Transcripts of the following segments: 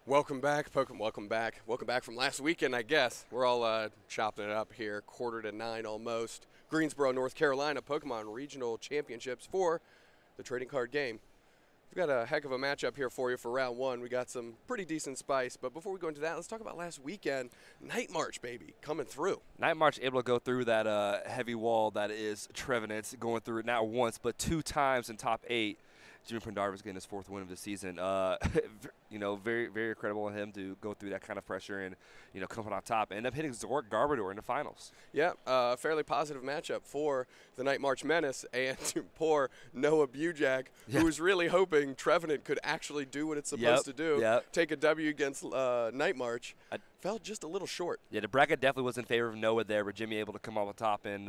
Welcome back, Pokemon. Welcome back. Welcome back from last weekend, I guess. We're all chopping it up here, 8:45 almost. Greensboro, North Carolina, Pokemon Regional Championships for the trading card game. We've got a heck of a matchup here for you for round one. We got some pretty decent spice, but before we go into that, let's talk about last weekend. Night March, baby, coming through. Night March able to go through that heavy wall that is Trevenant, going through it not once but 2 times in top 8. Jimmy Pendarvis getting his 4th win of the season. Very, very incredible of him to go through that kind of pressure and, come on top. End up hitting Zork Garbodor in the finals. Yeah, fairly positive matchup for the Night March Menace and poor Noah Bujak, who was really hoping Trevenant could actually do what it's supposed to do, take a W against Night March. Fell just a little short. Yeah, the bracket definitely was in favor of Noah there, but Jimmy able to come off the top and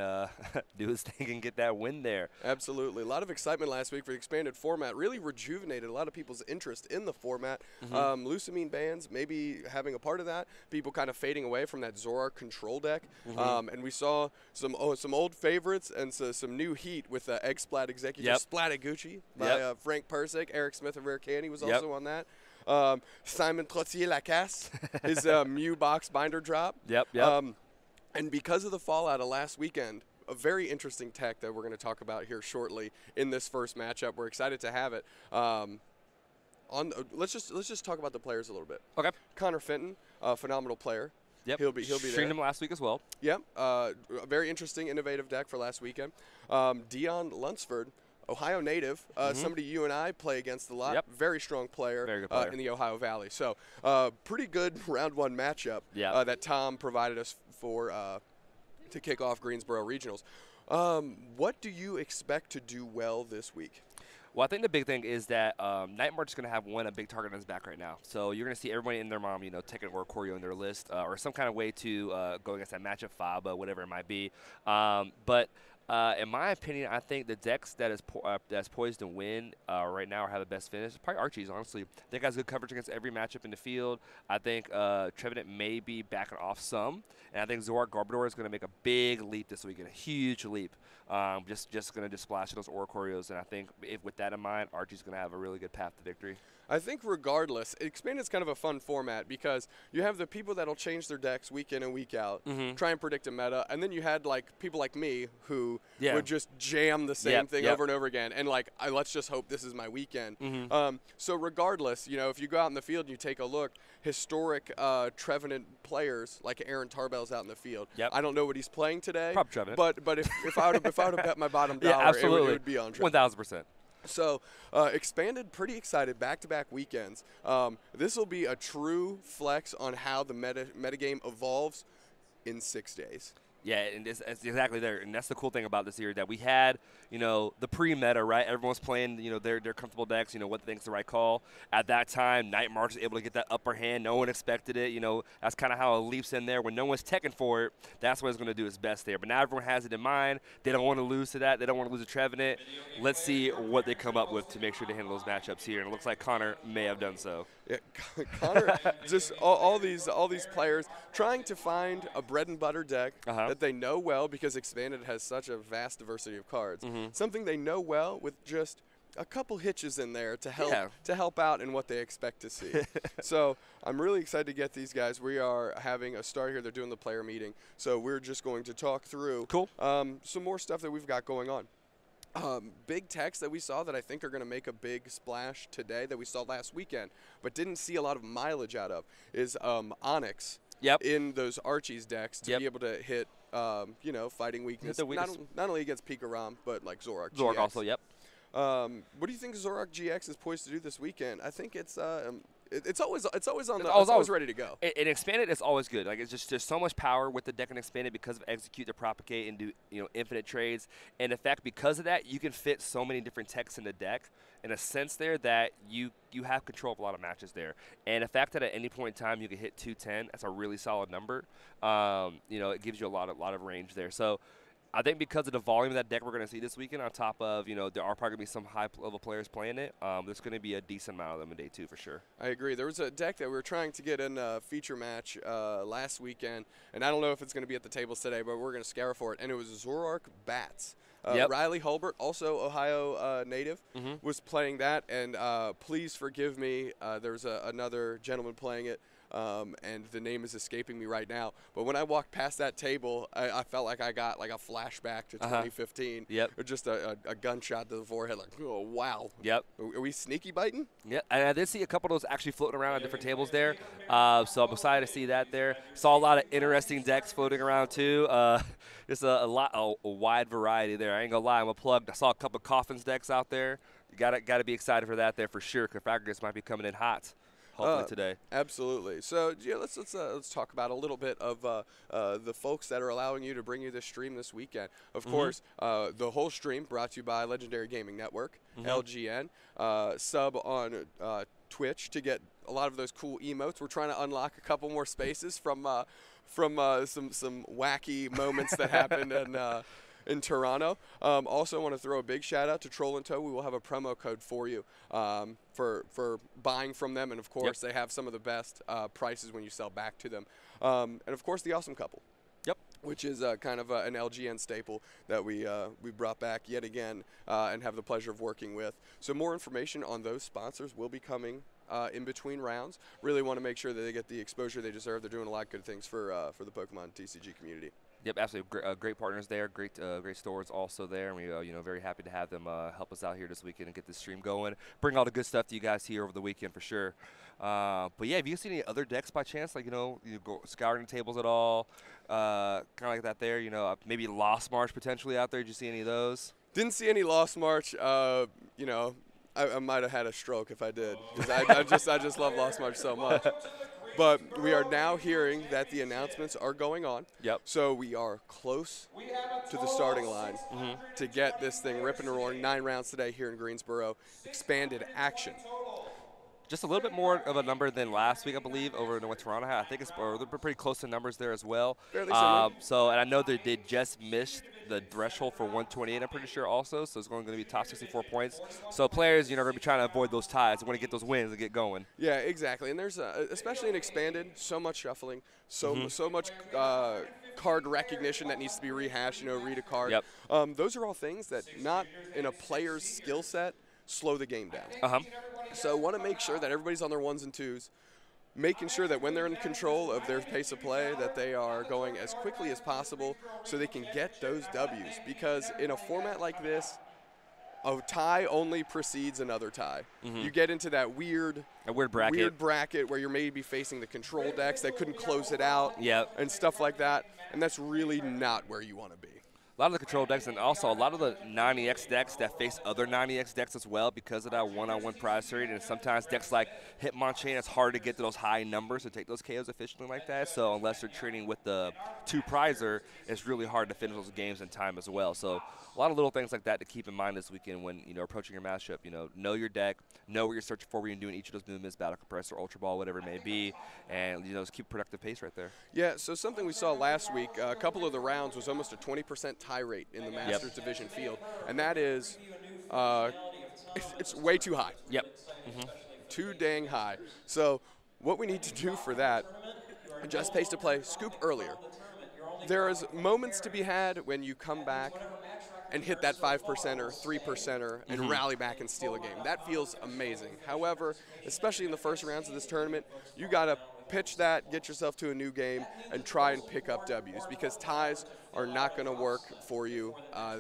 do his thing and get that win there. Absolutely. A lot of excitement last week for the expanded format. Really rejuvenated a lot of people's interest in the format. Lusamine bans maybe having a part of that. People kind of fading away from that Zoroark control deck. And we saw some old favorites and some new heat with Egg Splat Executive Splatagucci by Frank Persick. Eric Smith of Rare Candy was also on that. Simon Trottier-Lacasse, his Mew box binder drop. And because of the fallout of last weekend, a very interesting tech that we're going to talk about here shortly in this first matchup. We're excited to have it. Let's just talk about the players a little bit. Okay. Connor Finton, phenomenal player. He'll be Streamed there. him last week as well. A very interesting, innovative deck for last weekend. Deon Lunsford, Ohio native, somebody you and I play against a lot. Very strong player, very good player. In the Ohio Valley. So pretty good round one matchup that Tom provided us for to kick off Greensboro Regionals. What do you expect to do well this week? Well, I think the big thing is that Night March is going to have a big target on his back right now. So you're going to see everybody and their mom, taking Oricorio in their list or some kind of way to go against that matchup Faba, whatever it might be. In my opinion, I think the decks that's poised to win right now or have the best finish, probably Archie's, honestly. They got good coverage against every matchup in the field. I think Trevenant may be backing off some. And I think Zoroark Garbodor is going to make a big leap this weekend, a huge leap. Just going to splash those Oricorios. And I think with that in mind, Archie's going to have a really good path to victory. I think regardless, Expanded's kind of a fun format because you have the people that'll change their decks week in and week out, try and predict a meta, and then you had people like me who would just jam the same thing over and over again, and let's just hope this is my weekend. So regardless, if you go out in the field and you take a look, historic Trevenant players like Aaron Tarbell's out in the field. I don't know what he's playing today, but if I would have bet my bottom dollar, it would be on Trevenant. 1,000%. So, Expanded, pretty excited, back-to-back weekends. This will be a true flex on how the metagame evolves in 6 days. Yeah, and it's exactly there. And that's the cool thing about this year, that we had, the pre-meta, right? Everyone's playing, their comfortable decks, what they think's the right call. At that time, Night March was able to get that upper hand. No one expected it. That's kind of how it leaps in there. When no one's teching for it, that's what it's going to do its best there. But now everyone has it in mind. They don't want to lose to that. They don't want to lose to Trevenant. Let's see what they come up with to make sure to handle those matchups here. And it looks like Connor may have done so. Yeah, Connor, just all these players trying to find a bread and butter deck that they know well, because Expanded has such a vast diversity of cards. Something they know well with just a couple hitches in there to help out in what they expect to see. So I'm really excited to get these guys. We are having a start here. They're doing the player meeting, so we're just going to talk through some more stuff that we've got going on. Big techs that we saw that I think are going to make a big splash today that we saw last weekend but didn't see a lot of mileage out of is Onyx in those Archie's decks to be able to hit, fighting weakness, not only against Pika Rom, but like Zoroark GX. Also, what do you think Zoroark GX is poised to do this weekend? I think it's always ready to go. And Expanded is always good. Like, it's just there's so much power with the deck and Expanded because of execute to propagate and do infinite trades. And in fact, because of that, you can fit so many different techs in the deck in a sense there that you have control of a lot of matches there. And the fact that at any point in time you can hit 210, that's a really solid number. It gives you a lot of range there. So I think because of the volume of that deck we're going to see this weekend, on top of, there are probably going to be some high-level players playing it, there's going to be a decent amount of them in day 2 for sure. I agree. There was a deck that we were trying to get in a feature match last weekend, and I don't know if it's going to be at the tables today, but we're going to scour for it, and it was Zoroark Bats. Riley Hulbert, also Ohio native, was playing that. And please forgive me, there's another gentleman playing it. And the name is escaping me right now. But when I walked past that table, I felt like I got like a flashback to 2015. Yep. Or just a gunshot to the forehead. Like, oh, wow. Yep. Are we sneaky biting? Yeah, and I did see a couple of those actually floating around on different tables there. So I'm excited to see that there. Saw a lot of interesting decks floating around too. Just a wide variety there. I ain't gonna lie, I'm a plug. I saw a couple of Coffins decks out there. You gotta be excited for that there for sure. Confagrigus might be coming in hot. Hopefully today. Absolutely. So yeah, let's talk about a little bit of the folks that are allowing you to bring you this stream this weekend. Of course, the whole stream brought to you by Legendary Gaming Network, LGN. Sub on Twitch to get a lot of those cool emotes. We're trying to unlock a couple more spaces from some wacky moments that happened in Toronto. Also want to throw a big shout out to Troll and Toe. We will have a promo code for you for buying from them, and of course they have some of the best prices when you sell back to them. And of course the Awesome Couple. Yep. Which is kind of an LGN staple that we brought back yet again and have the pleasure of working with. So more information on those sponsors will be coming in between rounds. Really want to make sure that they get the exposure they deserve. They're doing a lot of good things for the Pokemon TCG community. Yep, absolutely. Great partners there. Great stores also there. And we very happy to have them help us out here this weekend and get this stream going. Bring all the good stuff to you guys here over the weekend for sure. But yeah, have you seen any other decks by chance? Like you go scouring the tables at all? Kind of like that there. Maybe Lost March potentially out there. Did you see any of those? Didn't see any Lost March. I might have had a stroke if I did, because I just love Lost March so much. But we are now hearing that the announcements are going on. Yep. So we are close to the starting line to get this thing ripping and roaring. 9 rounds today here in Greensboro. Expanded action. Just a little bit more of a number than last week, I believe, over in what Toronto had. I think they're pretty close to numbers there as well. Fairly similar. And I know they just missed the threshold for 128, I'm pretty sure also. So it's going to be top 64 points. So players, are going to be trying to avoid those ties. They want to get those wins and get going. Yeah, exactly. And there's, especially in Expanded, so much shuffling, so much card recognition that needs to be rehashed, read a card. Yep. Those are all things that not in a player's skill set slow the game down. So want to make sure that everybody's on their 1s and 2s, making sure that when they're in control of their pace of play that they are going as quickly as possible so they can get those W's. Because in a format like this, a tie only precedes another tie. You get into that weird bracket where you're maybe facing the control decks that couldn't close it out and stuff like that. And that's really not where you want to be. A lot of the control decks and also a lot of the 90X decks that face other 90X decks as well because of that one-on-one prize rate. And sometimes decks like Hitmonchan, it's hard to get to those high numbers to take those KOs efficiently like that. So unless you're training with the 2-prizer, it's really hard to finish those games in time as well. So a lot of little things like that to keep in mind this weekend when approaching your matchup. Know your deck, know what you're searching for when you're doing each of those movements, Battle Compressor, Ultra Ball, whatever it may be, and just keep productive pace right there. Yeah. So something we saw last week, a couple of the rounds was almost a 20% tie rate in the Masters Division field, and that is, it's way too high. Yep. Too dang high. So what we need to do for that, adjust pace to play, scoop earlier. There is moments to be had when you come back and hit that 5%er, 3%er, and rally back and steal a game. That feels amazing. However, especially in the first rounds of this tournament, you got to pitch that, get yourself to a new game, and try and pick up W's because ties are not going to work for you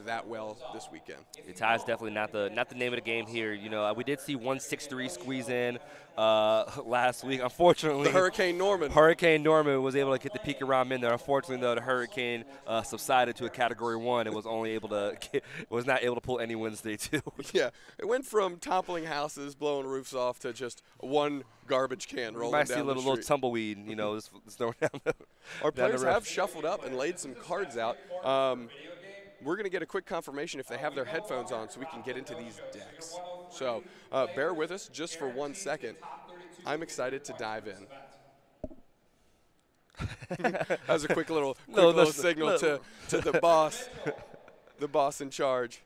that well this weekend. The ties definitely not the name of the game here. We did see 163 squeeze in last week. Unfortunately, the Hurricane Norman was able to get the peak around in there. Unfortunately, though, the Hurricane subsided to a Category 1 and was not able to pull any Wednesday too. Yeah, it went from toppling houses, blowing roofs off to just one garbage can rolling down the street. You might see a little tumbleweed, just throwing down the Our players have shuffled up and laid some cards out. We're going to get a quick confirmation if they have their headphones on so we can get into these decks. So bear with us just for 1 second. I'm excited to dive in. That was a quick little signal to the boss in charge.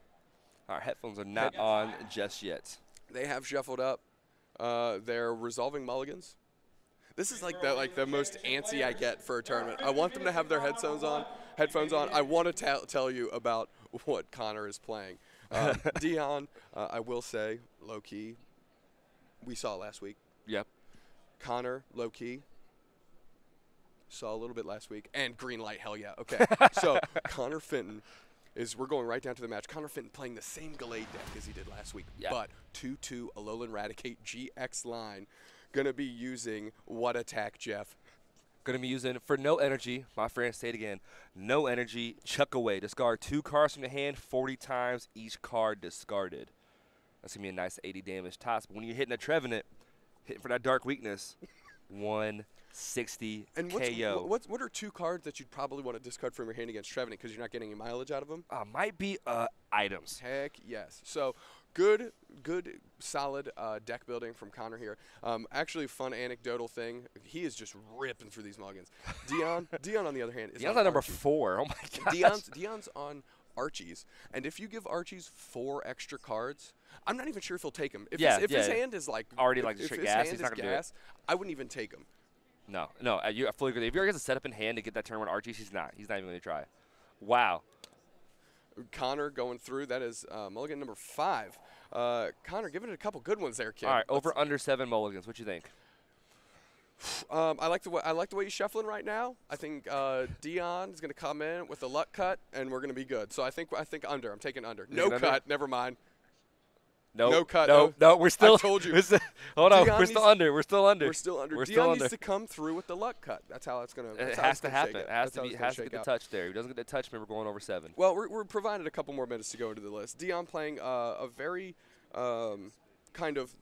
Our headphones are not on just yet. They have shuffled up. They're resolving mulligans. This is like the most antsy I get for a tournament. I want them to have their headphones on. I want to tell you about what Connor is playing. Deon, I will say, low-key, we saw last week. Yep. Connor, low-key, saw a little bit last week. And green light, hell yeah. Okay, so Connor Finton we're going right down to the match. Connor Finton playing the same Gallade deck as he did last week, but 2/2 Alolan Raticate GX line. Going to be using what attack, Jeff? Going to be using, for no energy, my friend, say it again, no energy, chuck away. Discard 2 cards from the hand 40 times, each card discarded. That's going to be a nice 80 damage toss. But when you're hitting a Trevenant, hitting for that dark weakness, 160 and KO. What are 2 cards that you'd probably want to discard from your hand against Trevenant because you're not getting any mileage out of them? Might be items. Heck yes. So good, solid deck building from Connor here. Actually, fun anecdotal thing. He is just ripping through these mulligans. Deon on the other hand, is Deon's on number 4. Oh my god. Deon's on Archies, and if you give Archies 4 extra cards, I'm not even sure if he'll take them. If his hand is like already like straight gas, he's not gonna do it. I wouldn't even take him. No, I fully agree. If he already has a setup in hand to get that turn 1 Archies, he's not even going to try. Wow. Connor going through. That is mulligan number 5. Connor giving it a couple good ones there, kid. All right, over under 7 mulligans. What you think? I like the way he's shuffling right now. I think Deon is going to come in with a luck cut, and we're going to be good. So I think under. I'm taking under. No cut. Under? Never mind. No cut. No, we're still. I told you. Hold on. We're still under. We're still under. Deon needs to come through with the luck cut. That's how it's going to. It has to happen. It has to get the touch there. If he doesn't get the touch, maybe we're going over 7. Well, we're provided a couple more minutes to go into the list. Deon playing a very kind of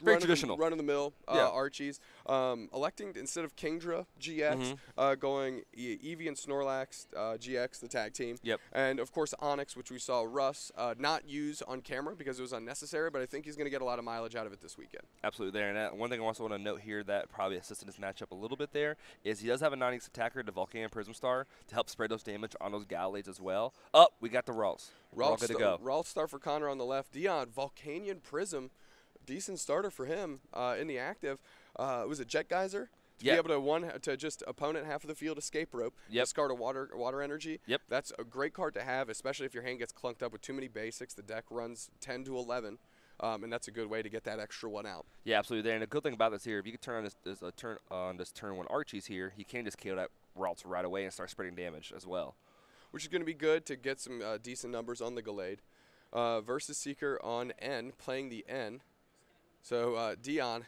very traditional run-of-the-mill Archies. Electing instead of Kingdra GX, going Eevee and Snorlax GX, the tag team. Yep. And of course Onyx, which we saw Russ not use on camera because it was unnecessary, but I think he's going to get a lot of mileage out of it this weekend. Absolutely there. And one thing I also want to note here that probably assisted his matchup a little bit there is he does have a 90s attacker, the Volcanion Prism Star, to help spread those damage on those Gallades as well. We got the Ralts. We're all good to go. Ralt Star for Connor on the left. Deon, Volcanion Prism. Decent starter for him in the active. Was it Jet Geyser? To be able to just opponent half of the field escape rope, discard a water energy. Yep. That's a great card to have, especially if your hand gets clunked up with too many basics. The deck runs 10 to 11, and that's a good way to get that extra one out. Yeah, absolutely there. And the good thing about this here, if you can turn on this turn 1 Archies here, he can just KO that Ralts right away and start spreading damage as well. Which is going to be good to get some decent numbers on the Gallade. Versus Seeker on N, playing the N. So Deon,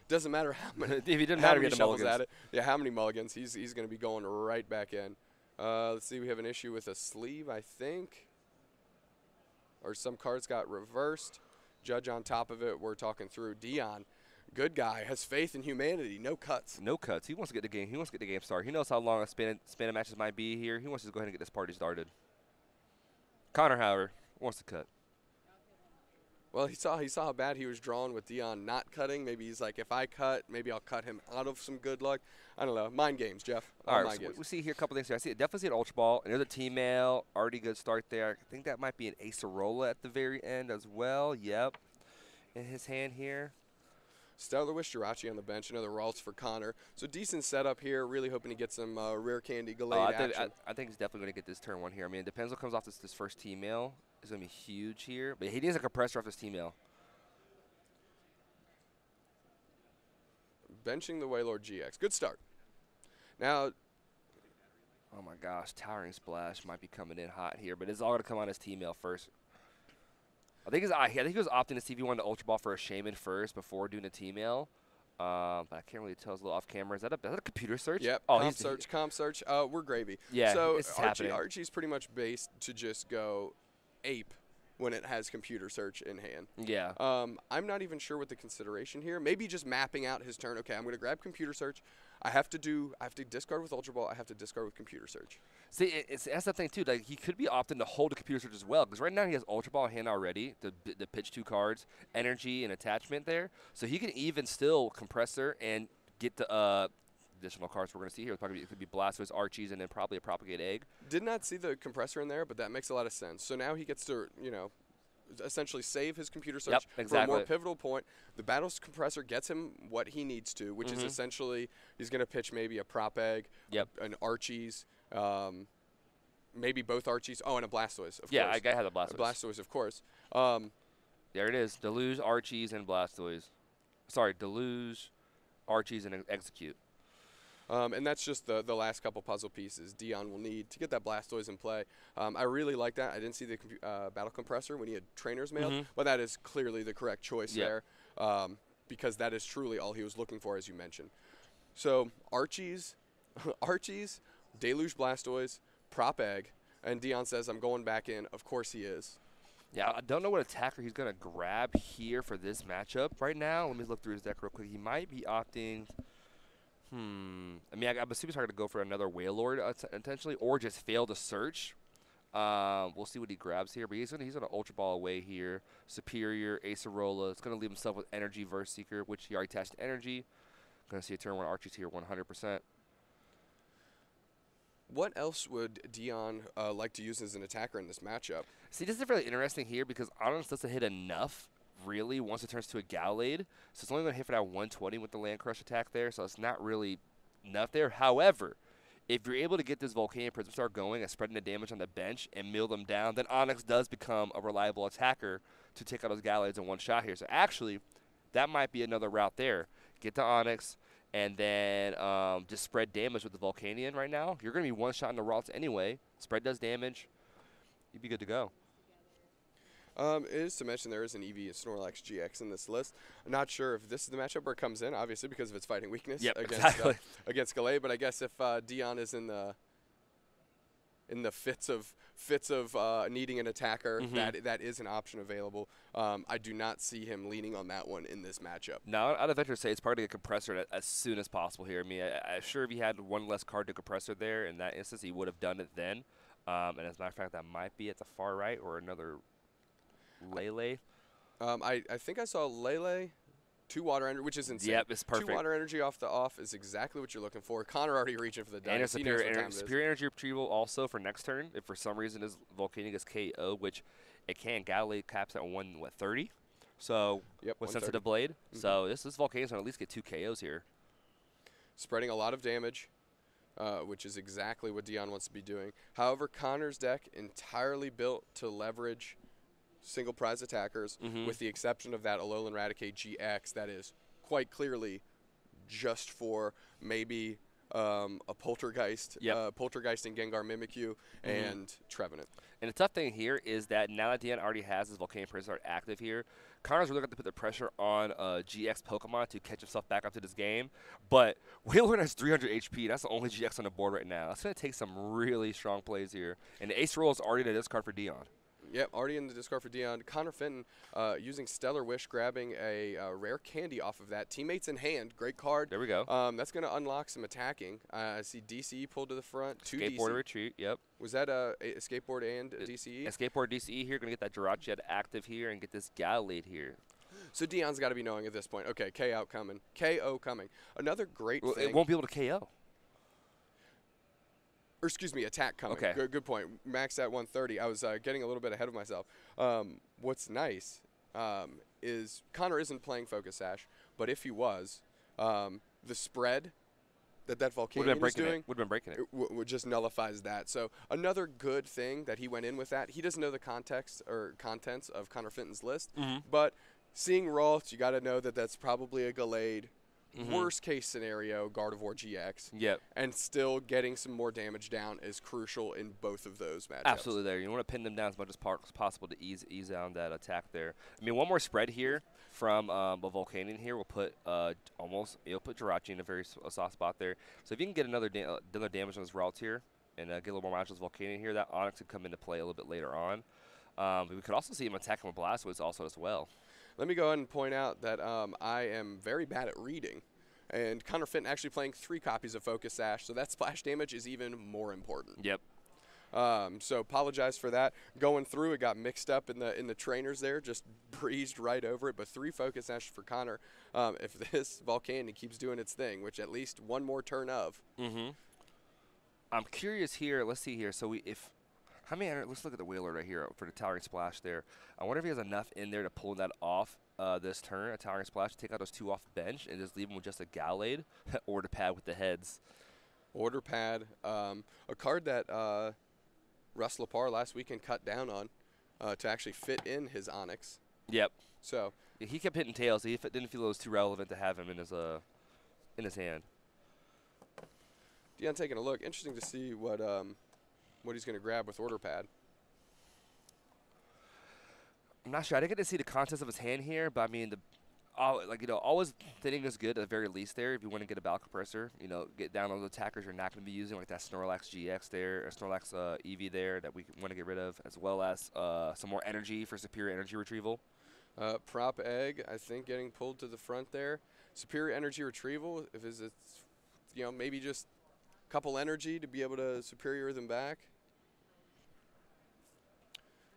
doesn't matter how many. If he didn't matter, he shovels at it. Yeah, how many mulligans? He's going to be going right back in. Let's see. We have an issue with a sleeve, I think, or some cards got reversed. Judge on top of it. We're talking through. Deon, good guy, has faith in humanity. No cuts. No cuts. He wants to get the game. He wants to get the game started. He knows how long a span of matches might be here. He wants to go ahead and get this party started. Connor, however, wants to cut. Well, he saw how bad he was drawn with Deon not cutting. Maybe he's like, if I cut, maybe I'll cut him out of some good luck. I don't know. Mind games, Jeff. All right, so we see here a couple things here. Definitely see an Ultra Ball. And there's a T-Mail. Already good start there. I think that might be an Acerola at the very end as well. Yep. In his hand here. Stellar Wish Jirachi on the bench. Another Ralts for Connor. So decent setup here. Really hoping to get some rare candy Gallade action. I think he's definitely going to get this turn 1 here. I mean, it depends what comes off this first T-Mail. It's going to be huge here. But he needs a compressor off this T-Mail. Benching the Wailord GX. Good start. Now, oh my gosh, Towering Splash might be coming in hot here, but it's all going to come on his T-Mail first. I think he was opting to see if he wanted to Ultra Ball for a Shaman first before doing a T-Mail. But I can't really tell. It's a little off camera. Is that a computer search? Yep. Comp search. We're gravy. Yeah. So Archie's pretty much based to just go ape when it has computer search in hand. Yeah. I'm not even sure what the consideration here. Maybe just mapping out his turn. Okay, I'm going to grab computer search. I have to discard with Ultra Ball. I have to discard with computer search. See, that's the thing too. Like he could be opting to hold a computer search as well, because right now he has Ultra Ball in hand already. The pitch 2 cards, energy and attachment there, so he can even still compressor and get the additional cards we're going to see here. It could be Blastoise, Archies, and then probably a Propagate Egg. Did not see the compressor in there, but that makes a lot of sense. So now he gets to, essentially save his computer search for a more pivotal point. The Battle's compressor gets him what he needs to, which is essentially he's going to pitch maybe a Prop Egg, an Archies, maybe both Archies. Oh, and a Blastoise, of course. Yeah, I had a Blastoise. A Blastoise, of course. There it is. Deluge, Archies, and Blastoise. Sorry, Deluge, Archies, and Execute. And that's just the last couple puzzle pieces Deon will need to get that Blastoise in play. I really like that. I didn't see the Battle Compressor when he had Trainers mailed, but that is clearly the correct choice there, because that is truly all he was looking for, as you mentioned. So Archies, Deluge Blastoise, Prop Egg, and Deon says, I'm going back in. Of course he is. Yeah, I don't know what attacker he's going to grab here for this matchup right now. Let me look through his deck real quick. He might be opting... I mean, I'm assuming he's going to go for another Wailord intentionally, or just fail to search. We'll see what he grabs here, but he's going to Ultra Ball away here. Superior, Acerola. It's going to leave himself with Energy Verse Seeker, which he already attached to Energy. Going to see a turn 1 Archies here, 100%. What else would Deon like to use as an attacker in this matchup? See, this is really interesting here because Onyx doesn't hit enough, really, once it turns to a Gallade. So it's only going to hit for that 120 with the Land Crush attack there, so it's not really enough there. However, if you're able to get this Volcanic Prism Star going and spreading the damage on the bench and mill them down, then Onyx does become a reliable attacker to take out those Gallades in one shot here. So actually, that might be another route there. Get the Onyx, and then just spread damage with the Volcanion right now. You're going to be one shot in the routes anyway. Spread does damage. You'd be good to go. It is to mention there is an EV Snorlax GX in this list. I'm not sure if this is the matchup where it comes in, obviously, because of its fighting weakness against Gallade. But I guess if Deon is in the fits of needing an attacker, that is an option available. I do not see him leaning on that one in this matchup. No, I'd venture to say it's probably a compressor as soon as possible here. I mean, I'm sure if he had one less card to compressor there in that instance, he would have done it then. And as a matter of fact, that might be at the far right or another Lele. I think I saw Lele. 2 water energy, which is insane. Yep, it's perfect. 2 water energy off the off is exactly what you're looking for. Connor already reaching for the dice. And a superior energy retrieval also for next turn. If for some reason his Volcanic is KO, which it can. Gallade caps at 130. So with Sensitive Blade. So this Volcanic is going to at least get 2 KOs here. Spreading a lot of damage, which is exactly what Deon wants to be doing. However, Connor's deck entirely built to leverage single prize attackers, with the exception of that Alolan Raticate GX that is quite clearly just for maybe a Poltergeist, Poltergeist and Gengar Mimikyu, and Trevenant. And the tough thing here is that now that Deon already has his Volcanic Prism Star active here, Connor's really got to put the pressure on GX Pokemon to catch himself back up to this game. But Wailord has 300 HP. That's the only GX on the board right now. It's going to take some really strong plays here. And the Ace Roll is already in the discard for Deon. Yep, already in the discard for Deon. Connor Finton using Stellar Wish, grabbing a rare candy off of that. Teammates in hand, great card. There we go. That's going to unlock some attacking. I see DCE pulled to the front. 2 Skateboard DC. Retreat, yep. Was that a skateboard and a DCE? A skateboard DCE here, going to get that Jirachi active here and get this Gallade here. So Deon's got to be knowing at this point, okay, KO coming. KO coming. Another great thing. It won't be able to KO. Or excuse me, attack coming. Okay. Good point. Max at 130. I was getting a little bit ahead of myself. What's nice is Connor isn't playing Focus Sash, but if he was, the spread that Volcanion is doing would have been breaking it. Just nullifies that. So another good thing that he went in with that. He doesn't know the context or contents of Connor Finton's list, but seeing Rolf, you got to know that that's probably a Gallade. Worst case scenario, Gardevoir GX. Yep. And still getting some more damage down is crucial in both of those matchups. Absolutely there. You want to pin them down as much as possible to ease down that attack there. I mean, one more spread here from a Volcanion here will put you'll put Jirachi in a very soft spot there. So if you can get another damage on his routes here and get a little more matches with Volcanion here, that Onyx could come into play a little bit later on. But we could also see him attacking with Blastoise also as well. Let me go ahead and point out that I am very bad at reading. And Connor Finton actually playing 3 copies of Focus Sash, so that splash damage is even more important. Yep. So apologize for that. Going through, it got mixed up in the trainers there, just breezed right over it. But 3 Focus Sash for Connor. If this Volcanion keeps doing its thing, which at least one more turn of. I'm curious here. Let's see here. So let's look at the Wailord right here for the Towering Splash there. I wonder if he has enough in there to pull that off this turn, a Towering Splash, to take out those 2 off the bench and just leave him with just a Gallade or to pad with the heads. Order Pad, a card that Russ Lepar last weekend cut down on to actually fit in his Onyx. Yep. So he kept hitting tails. He didn't feel it was too relevant to have him in his hand. Deon taking a look. Interesting to see what he's going to grab with Order Pad. I'm not sure. I didn't get to see the contents of his hand here, but I mean, always thinning is good at the very least there. If you want to get a Battle Compressor, get down on the attackers you're not going to be using, like that Snorlax GX there, or Snorlax EV there that we want to get rid of, as well as some more energy for superior energy retrieval. Prop Egg, I think, getting pulled to the front there. Superior energy retrieval, if it's maybe just a couple energy to be able to superior them back.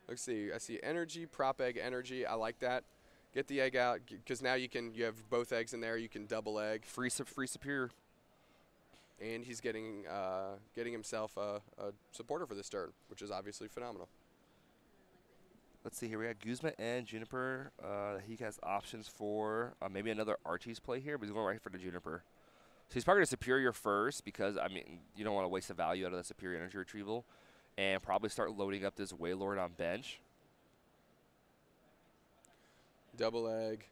Let's see. I see energy, prop egg, energy. I like that. Get the egg out because now you have both eggs in there. You can double egg. Free superior. And he's getting himself a supporter for this turn, which is obviously phenomenal. Let's see here. We got Guzma and Juniper. He has options for maybe another Archie's play here, but he's going right for the Juniper. So he's probably going to superior first because, I mean, you don't want to waste the value out of the superior energy retrieval. And probably start loading up this Wailord on bench. Double egg.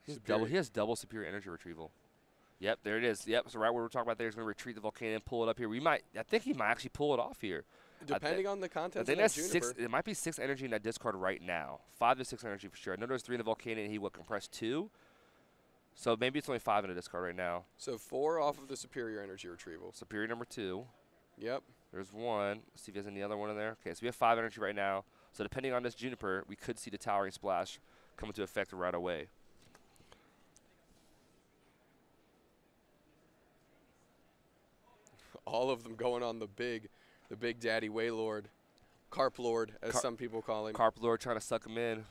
He has double superior energy retrieval. Yep, there it is. Yep, so right where we're talking about there, he's going to retreat the Volcano and pull it up here. I think he might actually pull it off here. Depending on the contents of that Juniper. It might be 6 energy in that discard right now. 5 to 6 energy for sure. I know there's 3 in the Volcano and he would compress 2. So maybe it's only 5 in the discard right now. So 4 off of the superior energy retrieval. Superior number 2. Yep. There's 1. Let's see if there's any other one in there. Okay, so we have 5 energy right now. So depending on this Juniper, we could see the Towering Splash come into effect right away. All of them going on the big daddy Wailord. Carp Lord, as some people call him. Carp Lord trying to suck him in.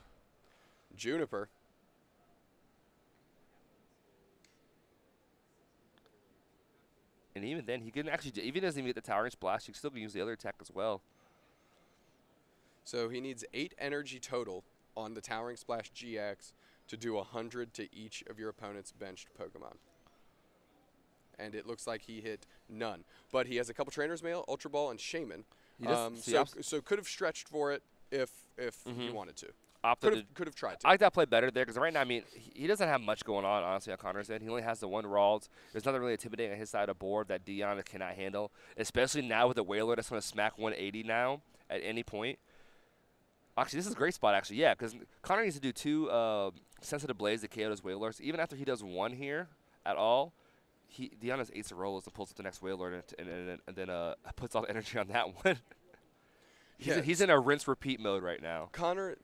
Juniper. And even then, he can actually, even doesn't even get the Towering Splash, he can still use the other attack as well. So he needs 8 energy total on the Towering Splash GX to do 100 to each of your opponent's benched Pokemon. And it looks like he hit none. But he has a couple Trainer's Mail, Ultra Ball, and Shaman. So could have stretched for it if he wanted to. Could have tried to. I like that play better there because right now, I mean, he doesn't have much going on, honestly, on Connor's end. He only has the 1 Rawls. There's nothing really intimidating on his side of the board that Deon cannot handle, especially now with the Wailord that's going to smack 180 now at any point. Actually, this is a great spot, actually, yeah, because Connor needs to do 2 Sensitive Blades to KO his Wailords. Even after he does 1 here at all, Deon has 8 Sorollas and pulls up the next Wailord and then puts all the energy on that one. He's in a rinse-repeat mode right now. Connor,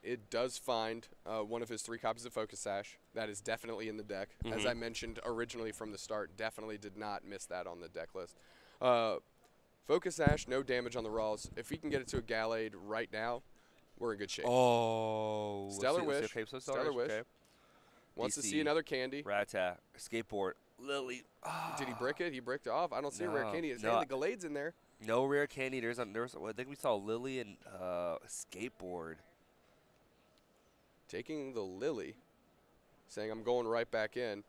it does find one of his 3 copies of Focus Sash. That is definitely in the deck. As I mentioned originally from the start, definitely did not miss that on the deck list. Focus Sash, no damage on the Rawls. If we can get it to a Gallade right now, we're in good shape. Oh. Stellar Wish. Stellar Wish. Okay. Wants to see another candy. Rattata. Skateboard. Lily. Oh. Did he brick it? He bricked it off. I don't see a rare candy. It's the Gallade's in there. No rare candy. I think we saw Lily and Skateboard. Taking the Lily. Saying, I'm going right back in.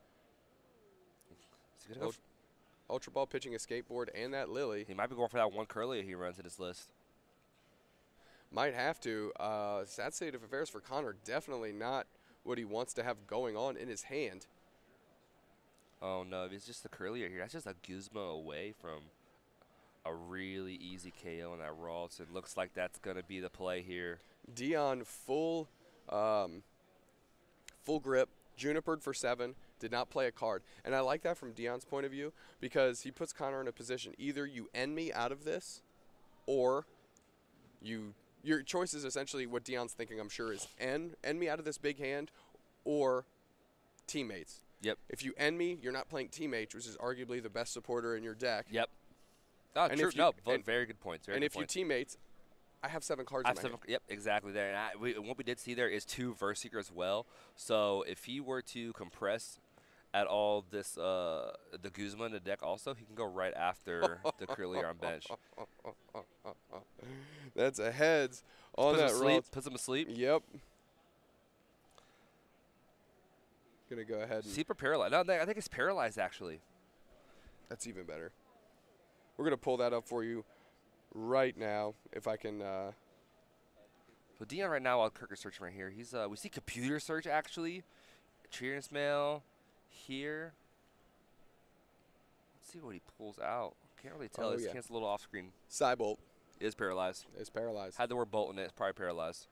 Ultra Ball pitching a Skateboard and that Lily. He might be going for that 1 Curlia he runs in his list. Might have to. Sad state of affairs for Connor. Definitely not what he wants to have going on in his hand. Oh, no. If it's just the Curlia here, that's just a Guzma away from a really easy KO in that Raw. So it looks like that's going to be the play here. Deon full grip. Junipered for 7. Did not play a card. And I like that from Deon's point of view because he puts Connor in a position. Either you end me out of this or your choice is essentially what Deon's thinking, I'm sure, is end me out of this big hand or teammates. Yep. If you end me, you're not playing teammates, which is arguably the best supporter in your deck. Yep. Oh, true. Very good points. If you teammates, I have 7 cards in my hand. Yep, exactly there. And what we did see there is 2 Verseeker as well. So if he were to compress at all this the Guzma in the deck also, he can go right after the Curlier on bench. That's a heads on that roll. Puts him asleep. Yep. Gonna go ahead and Super paralyzed. No, I think it's paralyzed actually. That's even better. We're gonna pull that up for you right now, if I can. So Deon right now, while Kirk is searching right here, he's we see computer search actually. Cheers mail here. Let's see what he pulls out. Can't really tell. His hand's a little off screen. Cybolt is paralyzed. Is paralyzed. Had the word bolt in it. It's probably paralyzed.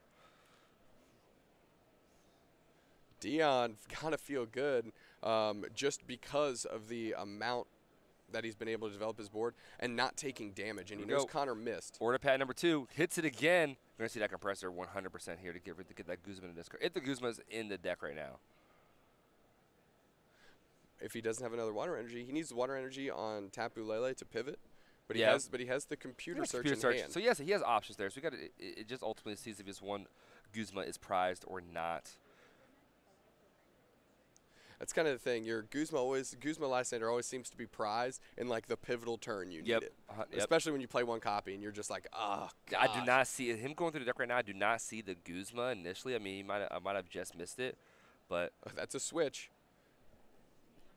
Deon gotta feel good, just because of the amount that he's been able to develop his board and not taking damage. And he knows Connor missed. Order pad number 2 hits it again. We're gonna see that compressor 100% here to get that Guzma in this card. If the Guzma's in the deck right now. If he doesn't have another water energy, he needs water energy on Tapu Lele to pivot. But he has the computer search in hand. So yes, he has options there. So we got it just ultimately sees if his one Guzma is prized or not. That's kind of the thing. Your Guzma Lysander always seems to be prized in like the pivotal turn you need it. Especially when you play one copy and you're just like, oh, gosh. I do not see him going through the deck right now. I do not see the Guzma initially. I mean, I might have just missed it, but that's a switch.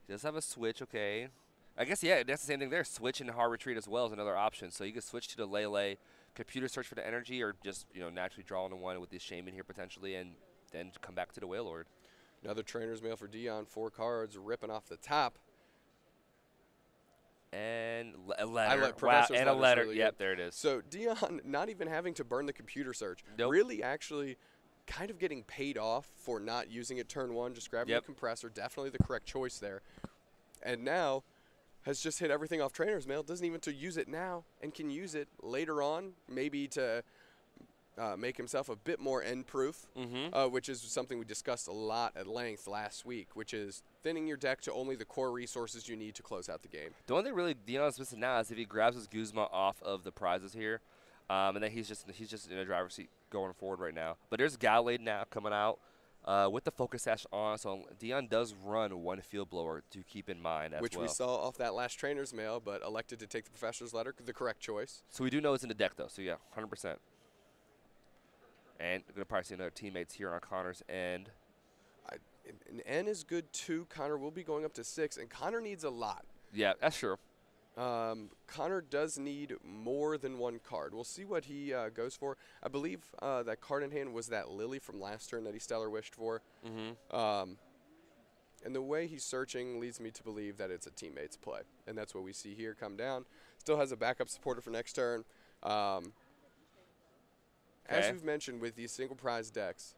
He does have a switch, okay. I guess that's the same thing there. Switch and hard retreat as well is another option. So you can switch to the Lele, computer search for the energy, or just naturally draw into one with the Shaman here potentially, and then come back to the Wailord. Another trainer's mail for Deon, 4 cards, ripping off the top. And a letter. And a letter. Really yep, there it is. So Deon, not even having to burn the computer search, really actually kind of getting paid off for not using it turn 1, just grabbing the compressor. Definitely the correct choice there. And now has just hit everything off trainer's mail. Doesn't even to use it now and can use it later on, maybe to make himself a bit more end-proof, which is something we discussed a lot at length last week, which is thinning your deck to only the core resources you need to close out the game. The only thing really Deon's missing now is if he grabs his Guzma off of the prizes here, and then he's just in a driver's seat going forward right now. But there's Gallade now coming out with the Focus Sash on, so Deon does run one Field Blower to keep in mind as which we saw off that last trainer's mail, but elected to take the Professor's Letter, the correct choice. So we do know it's in the deck, though, so yeah, 100%. And we're going to probably see another teammates here on Connor's end. An N is good, too. Connor will be going up to 6, and Connor needs a lot. Yeah, that's true. Connor does need more than 1 card. We'll see what he goes for. I believe that card in hand was that Lily from last turn that he Stellar Wished for. And the way he's searching leads me to believe that it's a teammate's play. And that's what we see here come down. Still has a backup supporter for next turn. As we've mentioned with these single prize decks,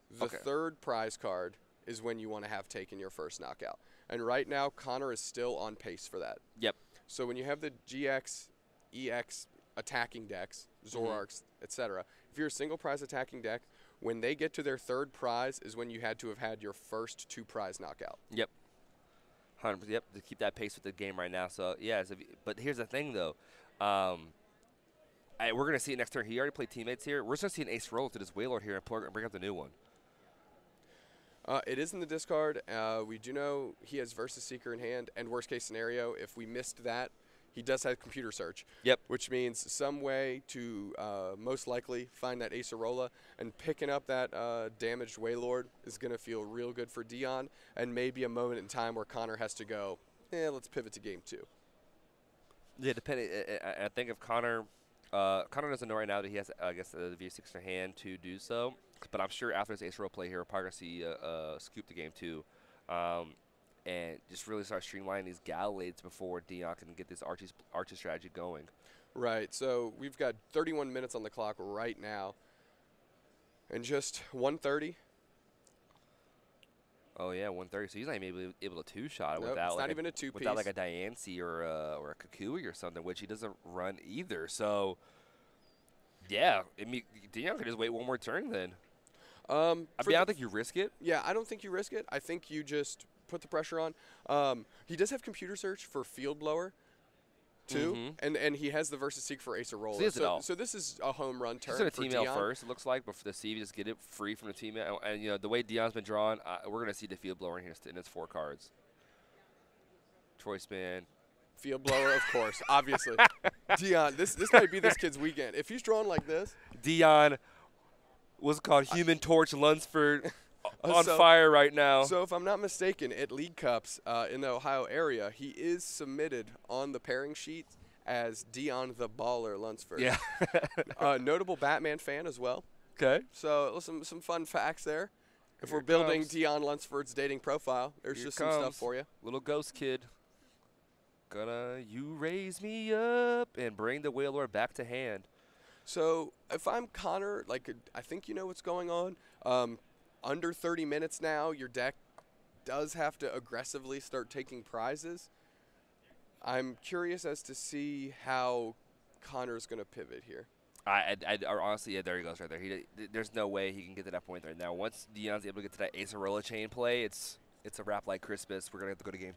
the third prize card is when you want to have taken your first knockout. And right now, Connor is still on pace for that. Yep. So when you have the GX, EX attacking decks, Zoroarks, etc., if you're a single prize attacking deck, when they get to their third prize is when you had to have had your first 2 prize knockout. Yep. 100%. Yep, to keep that pace with the game right now. So, yeah, but here's the thing, though. We're going to see it next turn. He already played teammates here. We're just going to see an Ace roll to this Wailord here and bring up the new one. It is in the discard. We do know he has Versus Seeker in hand, and worst case scenario, if we missed that, he does have computer search. Yep. Which means some way to most likely find that Acerola, and picking up that damaged Wailord is going to feel real good for Deon, and maybe a moment in time where Connor has to go, let's pivot to game 2. Yeah, depending. I think if Connor doesn't know right now that he has, I guess, the V6 in hand to do so. But I'm sure after this Ace Roll play here, we're probably going to see Scoop the game too. And just really start streamlining these Gallades before Deon can get this Archie strategy going. Right. So we've got 31 minutes on the clock right now. And just 1:30. Oh, yeah, 1:30. So he's not even able to two-shot nope, without, it's like not even a two-piece. Without like a Diancie or a Kukui or something, which he doesn't run either. So, yeah, Deon could just wait one more turn then. I don't think you risk it. Yeah, I don't think you risk it. I think you just put the pressure on. He does have computer search for Field Blower, too, and he has the Versus Seek for Acerola. So this is a home run turn for Deon. He's going to team out first, it looks like, but for the CV, just get it free from the team. And the way Deon's been drawn, we're going to see the Field Blower in here in its 4 cards. Choice Man. Field Blower, of course, obviously. Deon, this might be this kid's weekend. If he's drawn like this. Deon. What's it called? Human Torch Lunsford on fire right now. So if I'm not mistaken, at League Cups in the Ohio area, he is submitted on the pairing sheet as Deon the Baller Lunsford. Yeah. Notable Batman fan as well. Okay. So some fun facts there. If Here we're building comes. Deon Lunsford's dating profile, there's Here just some stuff for you. Little ghost kid. Gonna you raise me up and bring the Wailord back to hand. So if I'm Connor, like I think you know what's going on. Under 30 minutes now, your deck does have to aggressively start taking prizes. I'm curious as to see how Connor's going to pivot here. I honestly, yeah, there he goes right there. There's no way he can get to that point right now. Once Deon's able to get to that Ace Arola chain play, it's a wrap like Christmas. We're going to have to go to game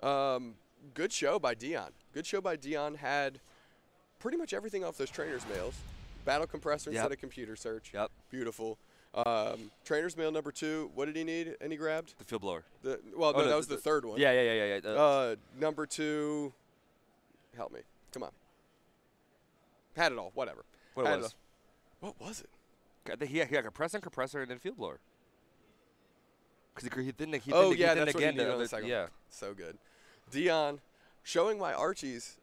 2. Good show by Deon. Good show by Deon. Had pretty much everything off those trainer's mails. Battle compressor instead of computer search. Yep. Beautiful. Trainer's mail number 2. What did he need? And he grabbed? The field blower. No, that was the third one. Yeah. Number 2. Help me. Come on. Had it all. Whatever. What was it? What was it? He had compressor, and then field blower. Because he didn't that's again. what he needed on the second one. So good. Deon showing why Archie's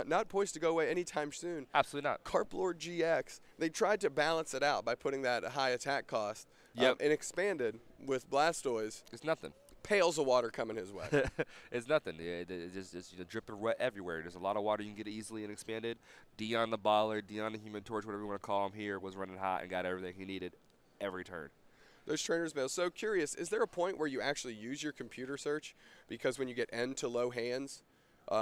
not poised to go away anytime soon. Absolutely not. Carp Lord GX, they tried to balance it out by putting that high attack cost. Yep. And expanded with Blastoise. It's nothing. Pails of water coming his way. It's nothing. It's just dripping wet everywhere. There's a lot of water you can get easily and expanded. Deon the Baller, Deon the Human Torch, whatever you want to call him here, was running hot and got everything he needed every turn. Those trainers' mails. So curious, is there a point where you actually use your computer search? Because when you get N to low hands,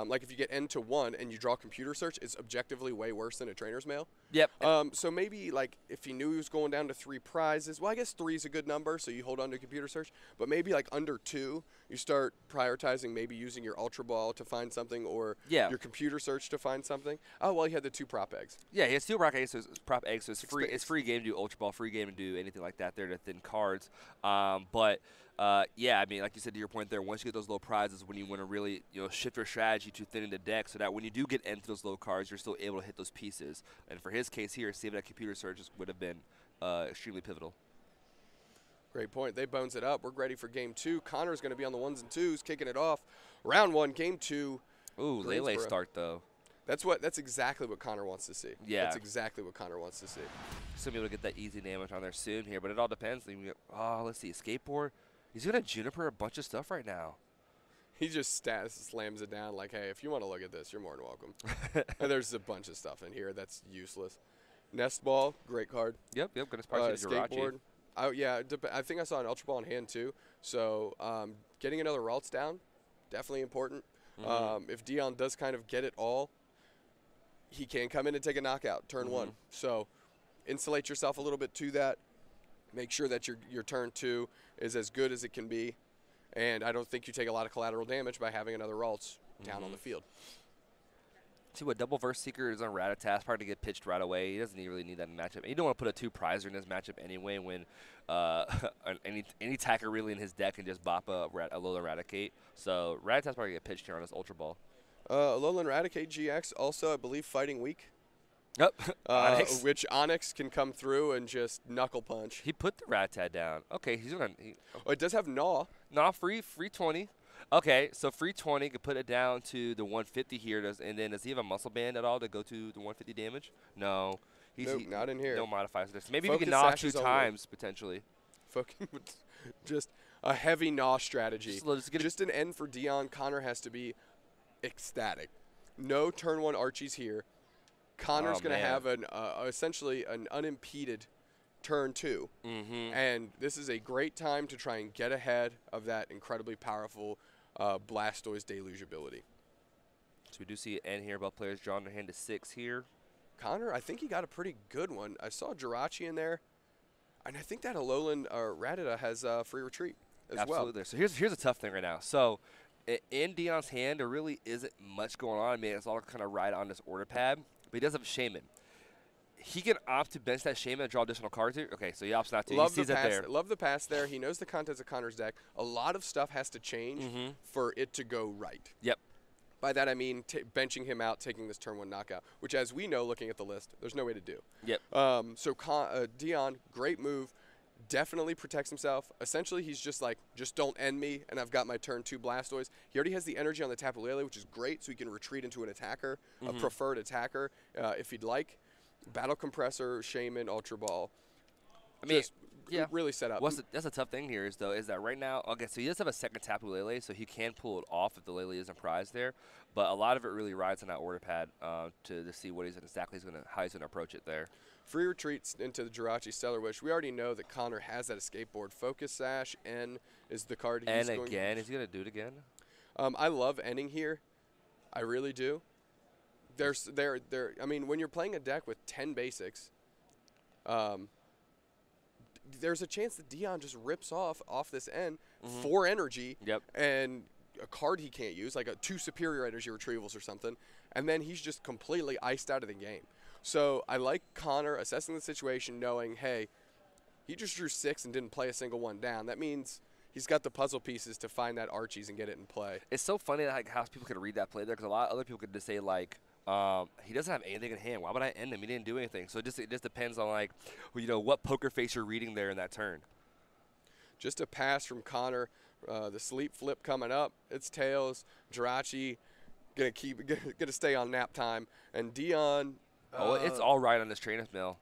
like if you get N to 1 and you draw computer search, it's objectively way worse than a trainer's mail. Yep. So maybe like if he knew he was going down to 3 prizes, well, I guess 3 is a good number, so you hold on to computer search. But maybe like under 2, you start prioritizing maybe using your Ultra Ball to find something or your computer search to find something. Oh, well, he had the 2 prop eggs. Yeah, he has 2 prop eggs, so it's free. It's free game to do Ultra Ball, free game to do anything like that there to thin cards. Yeah, I mean, like you said to your point there, once you get those low prizes, when you want to really shift your strategy to thinning the deck so that when you do get into those low cards, you're still able to hit those pieces. And for his case here, saving that computer search would have been extremely pivotal. Great point. They bones it up. We're ready for game 2. Connor's going to be on the 1s and 2s, kicking it off. Round 1, game 2. Ooh, Lele start though. That's exactly what Connor wants to see. Yeah. That's exactly what Connor wants to see. He'll be able to get that easy damage on there soon here, but it all depends. Let's see, skateboard. He's going to Juniper a bunch of stuff right now. He just slams it down like, hey, if you want to look at this, you're more than welcome. And there's a bunch of stuff in here that's useless. Nest Ball, great card. Yep, going to surprise you to skateboard. I think I saw an Ultra Ball in hand too. So getting another Ralts down, definitely important. If Deon does kind of get it all, he can come in and take a knockout turn 1. So insulate yourself a little bit to that. Make sure that your turn 2 is as good as it can be. And I don't think you take a lot of collateral damage by having another Ralts down on the field. See what Double Verse Seeker is on Rattata, probably to get pitched right away. He doesn't really need that in matchup. You don't want to put a 2 prizer in his matchup anyway when any attacker really in his deck can just bop a Alolan Raticate. So Rattata's probably get pitched here on his Ultra Ball. Alolan Raticate GX also, I believe, fighting weak. Yep. Which Onyx can come through and just knuckle punch. He put the Rattata down. Okay, he's going to... Oh, it does have Gnaw. Gnaw, free 20. Okay, so free 20, could put it down to the 150 here. And then does he have a muscle band at all to go to the 150 damage? No. Nope, not in here. No modifiers. Maybe we can Gnaw 2 times, potentially. Just a heavy Gnaw strategy. Just an end for Deon. Connor has to be ecstatic. No turn 1 Archies here. Connor's going to have essentially an unimpeded turn 2. And this is a great time to try and get ahead of that incredibly powerful Blastoise Deluge ability. So we do see an N here, both players drawing their hand to 6 here. Connor, I think he got a pretty good one. I saw Jirachi in there. And I think that Alolan Rattata has free retreat as well. Absolutely. So here's a tough thing right now. So in Deon's hand, there really isn't much going on. I mean, it's all kind of right on this order pad. But he does have a Shaman. He can opt to bench that Shaman and draw additional cards here. Okay, so he opts not to. He sees that there. Love the pass there. He knows the contents of Connor's deck. A lot of stuff has to change for it to go right. Yep. By that I mean benching him out, taking this turn 1 knockout, which as we know, looking at the list, there's no way to do. Yep. So Deon, great move. definitely protects himself. Essentially, he's just like, just don't end me, and I've got my turn 2 Blastoise. He already has the energy on the Tapu Lele, which is great, so he can retreat into an attacker, a preferred attacker, if he'd like. Battle Compressor, Shaman, Ultra Ball. I mean, yeah, really set up. That's a tough thing here is that right now, okay, so he does have a second Tapu Lele, so he can pull it off if the Lele isn't prized there. But a lot of it really rides on that order pad to see what how he's gonna approach it there. Free retreats into the Jirachi Stellar Wish. We already know that Connor has that escape board. Focus Sash, N is the card he's going to. And is he gonna do it again? I love ending here. I really do. I mean, when you're playing a deck with 10 basics, there's a chance that Deon just rips off this N 4 energy and a card he can't use, like 2 superior energy retrievals or something, and then he's just completely iced out of the game. So I like Connor assessing the situation, knowing, hey, he just drew 6 and didn't play a single one down. That means he's got the puzzle pieces to find that Archie's and get it in play. It's so funny like how people could read that play there, because a lot of other people could just say like, he doesn't have anything in hand. Why would I end him? He didn't do anything. So it just depends on like, what poker face you're reading there in that turn. Just a pass from Connor. The sleep flip coming up. It's tails. Jirachi gonna stay on nap time, and Deon. It's all right on this Trainers Mill.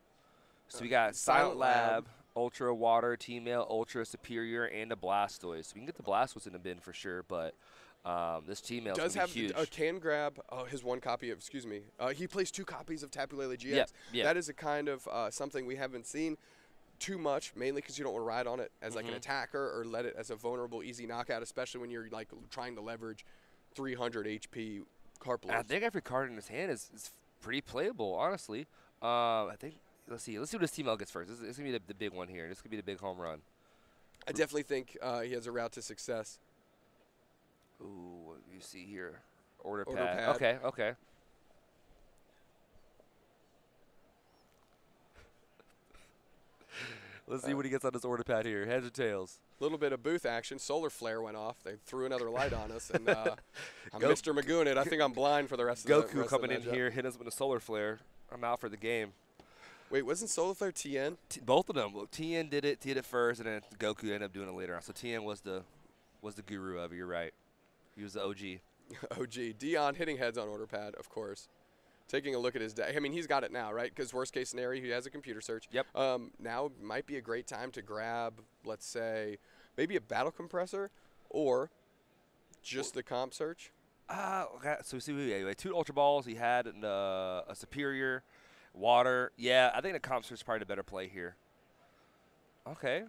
So we got Silent Lab, Ultra Water, T-Mail, Ultra Superior, and a Blastoise. So we can get the Blastoise in the bin for sure, but this T-Mail does have huge. A can grab. His 1 copy of. Excuse me. He plays 2 copies of Tapu Lele GX. Yeah. That is a kind of something we haven't seen too much, mainly because you don't want to ride on it as like an attacker or let it as a vulnerable, easy knockout, especially when you're like trying to leverage 300 HP Carploads. I think every card in his hand is pretty playable, honestly. I think let's see what this T-Mail gets first. This is gonna be the big one here. This could be the big home run. I definitely think he has a route to success. Ooh, what do you see here? Order pad. Okay. Let's see what he gets on his order pad here. Heads or tails? A little bit of booth action. Solar flare went off. They threw another light on us, and I'm Mr. Magoon it. I think I'm blind for the rest of the Goku coming in here, hitting us with a solar flare. I'm out for the game. Wait, wasn't solar flare TN? Both of them. Look, TN did it first, and then Goku ended up doing it later on. So TN was the guru of it. You're right. He was the OG. OG. Deon hitting heads on order pad, of course. Taking a look at his deck. I mean, he's got it now, right? Because worst case scenario, he has a computer search. Yep. Now might be a great time to grab, let's say, maybe a battle compressor or just the comp search. Okay. So we see we had 2 Ultra Balls. He had a Superior, Water. Yeah, I think the comp search is probably the better play here. Okay.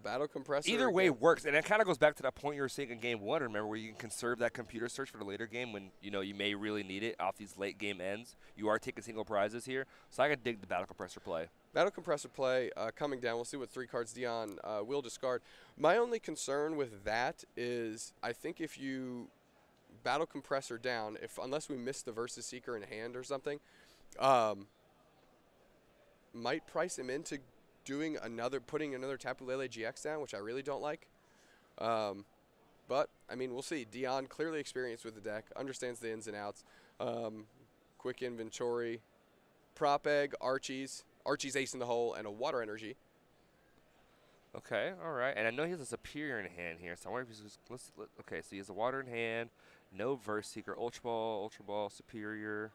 Battle compressor. Either way works, and it kind of goes back to that point you were saying in game 1. Remember, where you can conserve that computer search for the later game when you may really need it off these late game ends. You are taking single prizes here, so I can dig the battle compressor play. Battle compressor play coming down. We'll see what 3 cards Deon will discard. My only concern with that is I think if you battle compressor down, unless we miss the Versus Seeker in hand or something, might price him into putting another Tapu Lele GX down, which I really don't like. But, I mean, we'll see. Deon, clearly experienced with the deck, understands the ins and outs. Quick inventory, prop egg, Archie's ace in the hole, and a water energy. Okay, all right. And I know he has a Superior in hand here, so I wonder if he's just, okay, so he has a water in hand, no Verse Seeker, Ultra Ball, Superior.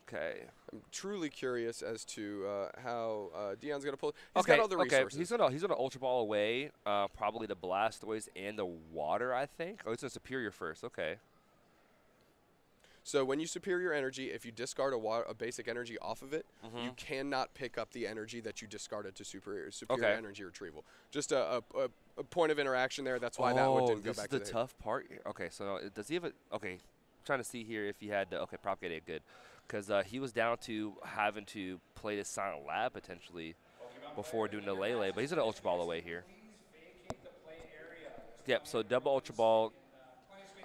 Okay. I'm truly curious as to how Deon's going to pull. He's got all the resources. Okay, he's gonna Ultra Ball away, probably the Blastoise and the Water, I think. Oh, it's a Superior first. Okay. So when you Superior Energy, if you discard a basic energy off of it, you cannot pick up the energy that you discarded to Superior Energy Retrieval. Just a point of interaction there. That's why that one didn't go back to the this is the tough part. Okay, so does he have a – okay, I'm trying to see here if he had – okay, propagate it, good. Because he was down to having to play the Silent Lab potentially before doing the Lele, but he's going to Ultra Ball away here. Yep, so double Ultra Ball,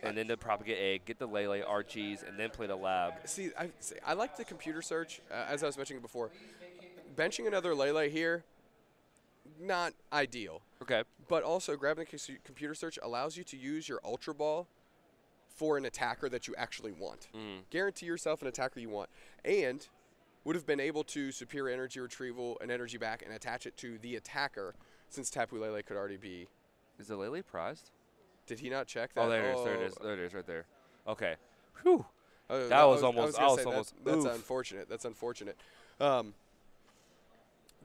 and then the propagate egg, get the Lele, Archie's, and then play the Lab. See, I like the computer search, as I was mentioning before. Benching another Lele here, not ideal. Okay. But also grabbing the computer search allows you to use your Ultra Ball for an attacker that you actually want. Guarantee yourself an attacker you want. And would have been able to superior energy retrieval and energy back and attach it to the attacker, since Tapu Lele could already be. Is the Lele prized? Did he not check that? Oh, there it is. There it is. There it is, right there. Okay. Whew. That was almost. That's unfortunate. That's unfortunate.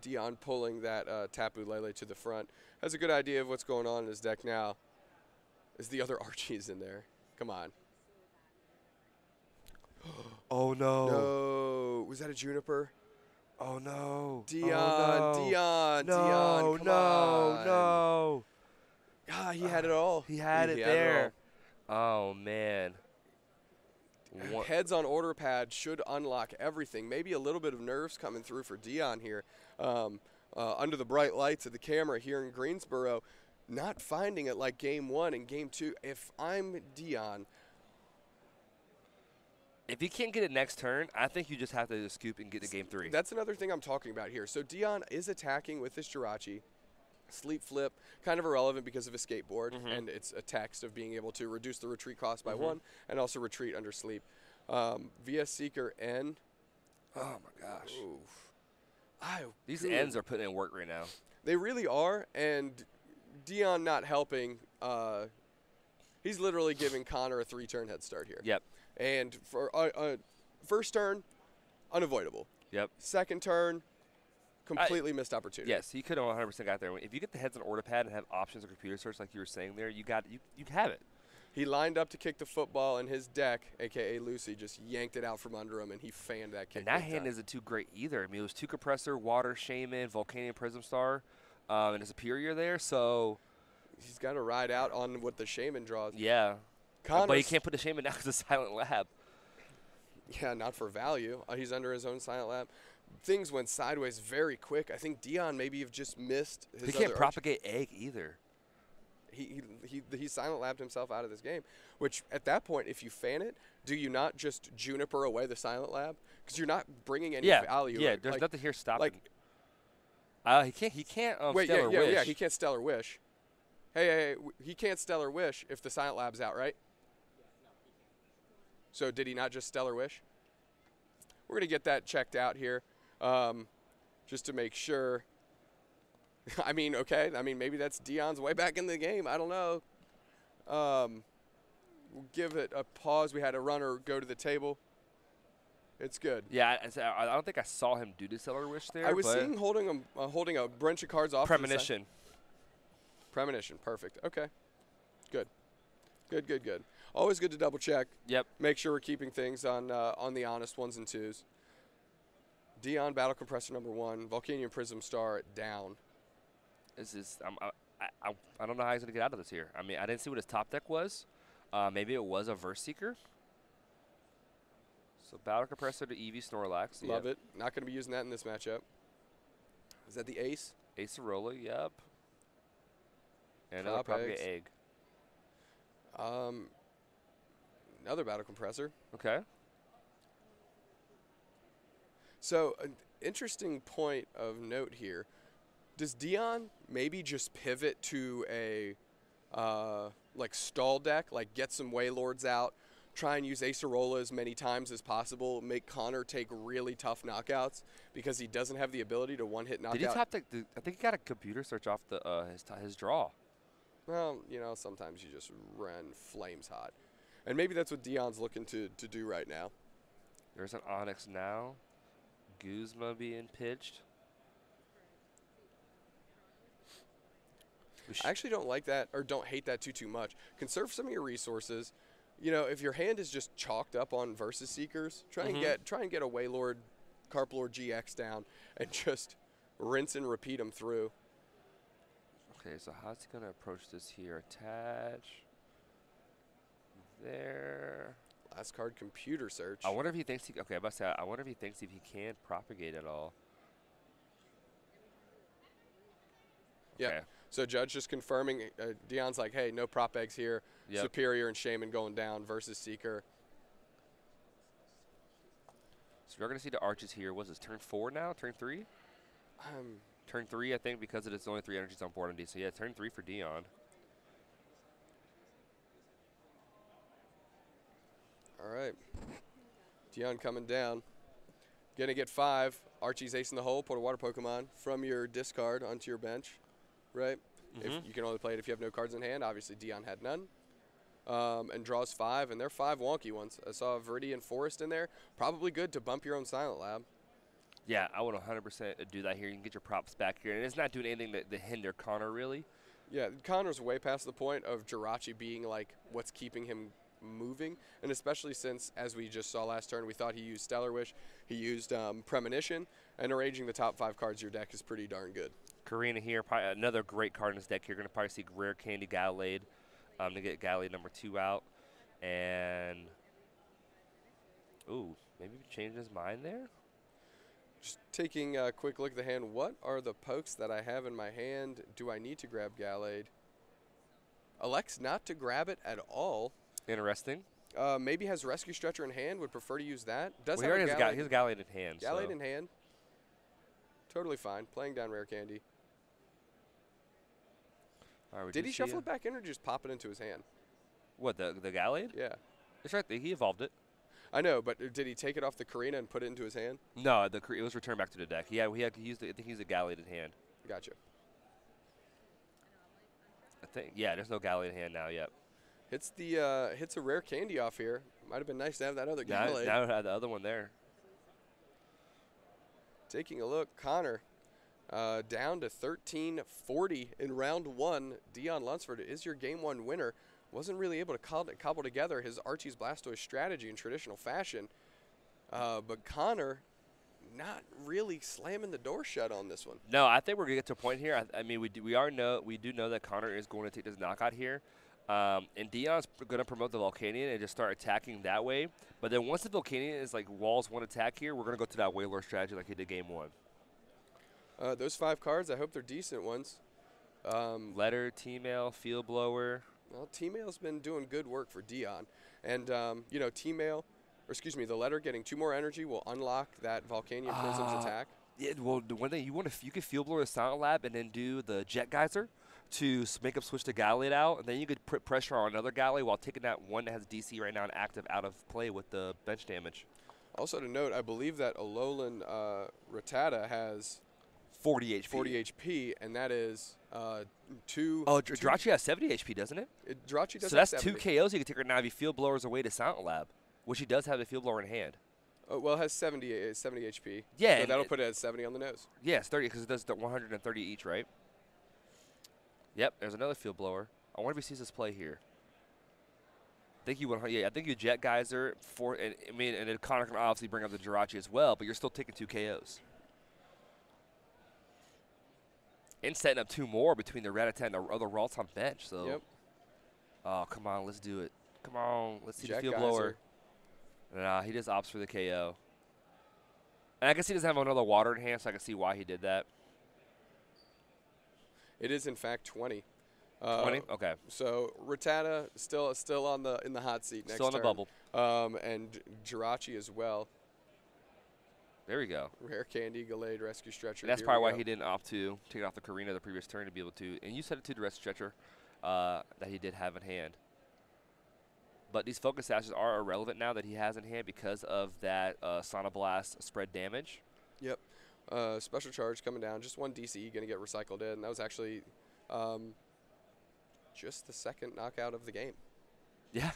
Deon pulling that Tapu Lele to the front. Has a good idea of what's going on in his deck now. Is the other Archie's in there? Come on. Oh, no. No. Was that a Juniper? Oh, no. Deon. Oh, no. Deon. No, Deon. Come on. no. Ah, he had it all. He had it there. Oh, man. Heads on order pad should unlock everything. Maybe a little bit of nerves coming through for Deon here. Under the bright lights of the camera here in Greensboro, not finding it like game 1 and game 2. If I'm Deon, if you can't get it next turn, I think you just have to scoop and get to game 3. That's another thing I'm talking about here. So Deon is attacking with this Jirachi. Sleep flip, kind of irrelevant because of a skateboard, and it's a text of being able to reduce the retreat cost by 1 and also retreat under sleep. VS Seeker N. Oh, my gosh. These good. Ns are putting in work right now. They really are, and Deon not helping. He's literally giving Connor a 3-turn head start here. Yep. And for first turn, unavoidable. Yep. Second turn, completely missed opportunity. Yes, he could have 100% got there. If you get the heads on order pad and have options or computer search like you were saying there, you have it. He lined up to kick the football, and his deck, a.k.a. Lucy, just yanked it out from under him, and he fanned that kick. And that hand isn't too great either. I mean, it was 2 Compressor, Water, Shaman, Volcanic Prism Star, and a Superior there, so. He's got to ride out on what the Shaman draws. Yeah. But he can't put the Shaman down because it's a Silent Lab. Yeah, not for value. He's under his own Silent Lab. Things went sideways very quick. I think Deon maybe have just missed his. He can't propagate egg either. He Silent Labbed himself out of this game, which at that point, if you fan it, do you not just Juniper away the Silent Lab? Because you're not bringing any value. Yeah, there's nothing here stopping. He can't wait, Stellar Wish. Yeah, he can't Stellar Wish. Hey, he can't Stellar Wish if the Silent Lab's out, right? So did he not just Stellar Wish? We're going to get that checked out here just to make sure. I mean, okay. I mean, maybe that's Deon's way back in the game. I don't know. We'll give it a pause. We had a runner go to the table. It's good. Yeah, I don't think I saw him do the Stellar Wish there. I was seeing holding a bunch of cards off. Premonition. Premonition. Perfect. Okay. Good. Good. Always good to double check. Yep. Make sure we're keeping things on the honest 1s and 2s. Deon Battle Compressor #1. Volcanic Prism Star down. This is I don't know how he's gonna get out of this here. I mean, I didn't see what his top deck was. Maybe it was a Verse Seeker. So Battle Compressor to EV Snorlax. Love it. Not gonna be using that in this matchup. Is that the Ace? Acerola, yep. And another probably an egg. Another Battle Compressor. Okay. So an interesting point of note here. Does Deon maybe just pivot to a stall deck, like get some Waylords out, try and use Acerola as many times as possible, make Connor take really tough knockouts because he doesn't have the ability to one-hit knockout? Did he top deck? I think he got a computer search off the his draw. Well, sometimes you just run flames hot. And maybe that's what Deon's looking to do right now. There's an Onyx now. Guzma being pitched. I actually don't like that or don't hate that too much. Conserve some of your resources. If your hand is just chalked up on Versus Seekers, try and get a Waylord, Carplord GX down and just rinse and repeat them through. Okay, so how's he gonna approach this here? Attach. There. Last card, computer search. I wonder if he thinks I wonder if he thinks if he can propagate at all. Yeah. Okay. So Judge just confirming. Deon's like, hey, no prop eggs here. Yep. Superior and Shaman going down versus Seeker. So we're going to see the Arches here. Was this turn 4 now? Turn 3? Turn 3, I think, because it's only 3 energies on board on D. So, yeah, turn 3 for Deon. All right. Deon coming down. Gonna get 5. Archie's ace in the hole. Put a water Pokemon from your discard onto your bench, right? If you can only play it if you have no cards in hand. Obviously, Deon had none. And draws 5, and they're 5 wonky ones. I saw Viridian Forest in there. Probably good to bump your own Silent Lab. Yeah, I would 100% do that here. You can get your props back here, and it's not doing anything to hinder Connor, really. Yeah, Connor's way past the point of Jirachi being like what's keeping him moving, and especially since, as we just saw last turn, we thought he used Stellar Wish, he used Premonition, and arranging the top 5 cards of your deck is pretty darn good. Karina here, probably another great card in his deck. You're going to probably see Rare Candy Gallade to get Gallade number 2 out, and ooh, maybe change his mind there. Just taking a quick look at the hand. What are the pokes that I have in my hand? Do I need to grab Gallade? Elects not to grab it at all. Interesting. Maybe has Rescue Stretcher in hand. Would prefer to use that. Does well, have he has Gallade in hand. Gallade in hand. Totally fine. Playing down Rare Candy. Right, did he shuffle it back in or just pop it into his hand? What, the Gallade? Yeah. It's right there. He evolved it. I know, but did he take it off the Karina and put it into his hand? No, it was returned back to the deck. He used I think he used a Gallade in hand. Gotcha. I think, yeah, there's no Gallade in hand now yet. Hits a Rare Candy off here. Might have been nice to have that other Gallade. Now it had the other one there. Taking a look, Connor down to 1340 in round 1. Deon Lunsford is your game 1 winner. Wasn't really able to cobble together his Archie's Blastoise strategy in traditional fashion. But Connor not really slamming the door shut on this one. No, I think we're going to get to a point here. I mean, we do know that Connor is going to take this knockout here. And Deon's going to promote the Volcanion and just start attacking that way. But then once the Volcanion is like walls 1 attack here, we're going to go to that Wailord strategy like he did game 1. Those 5 cards, I hope they're decent ones. Letter, T-Mail, Field Blower. Well, T-Mail's been doing good work for Deon. And, you know, T-Mail, or excuse me, the letter getting 2 more energy will unlock that Volcanion Prism's attack. Yeah, well, the one thing you can Field Blower the Silent Lab and then do the Jet Geyser to make up switch the Gallade out, and then you could put pressure on another Gallade while taking that one that has DC right now and active out of play with the bench damage. Also to note, I believe that Alolan Rattata has 40 HP. 40 HP, and that is 2. Oh, Jirachi has 70 HP, doesn't it? Jirachi does. So that's 2 KOs you can take right now if you Field Blowers away to Silent Lab, which he does have a Field Blower in hand. Well, it has 70 HP. Yeah. So that'll put it at 70 on the nose. Yeah, it's 30 because it does the 130 each, right? Yep, there's another Field Blower. I wonder if he sees this play here. I think you Jet Geyser and then Connor can obviously bring up the Jirachi as well, but you're still taking 2 KOs. And setting up 2 more between the Rattata and the other Ralts on bench. So, yep. Oh, come on, let's do it. Come on, let's see Jet the Field Geyser. Blower. Nah, he just opts for the KO. And I guess he doesn't have another water in hand, so I can see why he did that. It is in fact 20. 20? Okay. So Rattata still in the hot seat next Still in the bubble. And Jirachi as well. There we go. Rare Candy, Gallade, Rescue Stretcher. And that's probably why he didn't opt to take off the Karina the previous turn to be able to. And you said it to the Rescue Stretcher that he did have in hand. But these Focus Sashes are irrelevant now that he has in hand because of that Sonoblast spread damage. Yep. Special charge coming down. Just 1 DCE going to get recycled in. That was actually just the 2nd knockout of the game. Yeah.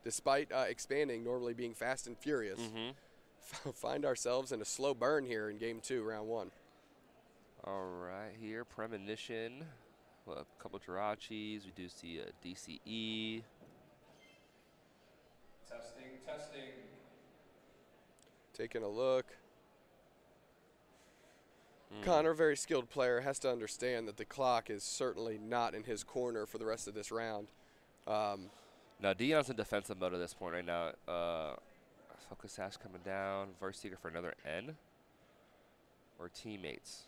Despite expanding, normally being fast and furious. Find ourselves in a slow burn here in game 2, round 1. All right, here, Premonition. Well, a couple Jirachis. We do see a DCE. Testing. Taking a look. Connor, very skilled player, has to understand that the clock is certainly not in his corner for the rest of this round. Now, Deon's in defensive mode at this point right now. Focus Sash coming down. Verse Seeker for another N. Or Teammates.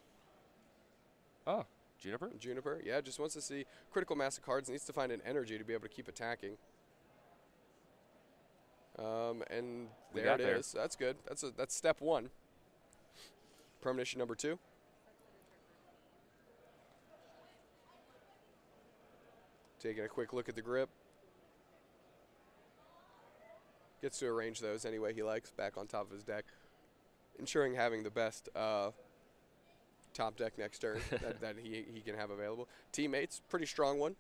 Oh, Juniper? Juniper, yeah, just wants to see critical mass of cards. Needs to find an energy to be able to keep attacking. And there it is. That's good. That's step 1. Premonition number 2. Taking a quick look at the grip. Gets to arrange those any way he likes back on top of his deck. ensuring having the best top deck next turn that he can have available. Teammates, pretty strong one.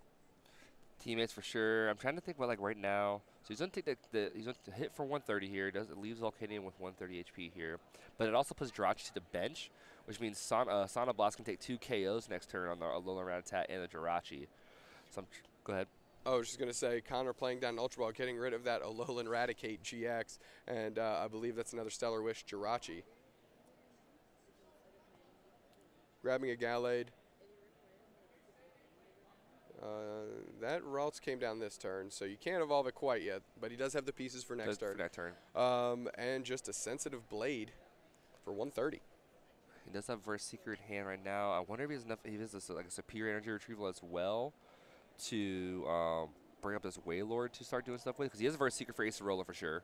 Teammates for sure. I'm trying to think about like right now. So he's going to take he's going to hit for 130 here. It leaves Volcanion with 130 HP here, but it also puts Jirachi to the bench, which means Sana Blast can take 2 KOs next turn on the Alolan Rattata and the Jirachi. So go ahead. Oh, I was just going to say, Connor playing down Ultra Ball, getting rid of that Alolan Raticate GX, and I believe that's another Stellar Wish Jirachi. Grabbing a Gallade. That Ralts came down this turn, so you can't evolve it quite yet, but he does have the pieces for next turn. And just a Sensitive Blade for 130. He does have a very secret hand right now. I wonder if he has enough. He has like a superior energy retrieval as well to bring up this Wailord to start doing stuff with, because he has a very secret for Acerola for sure.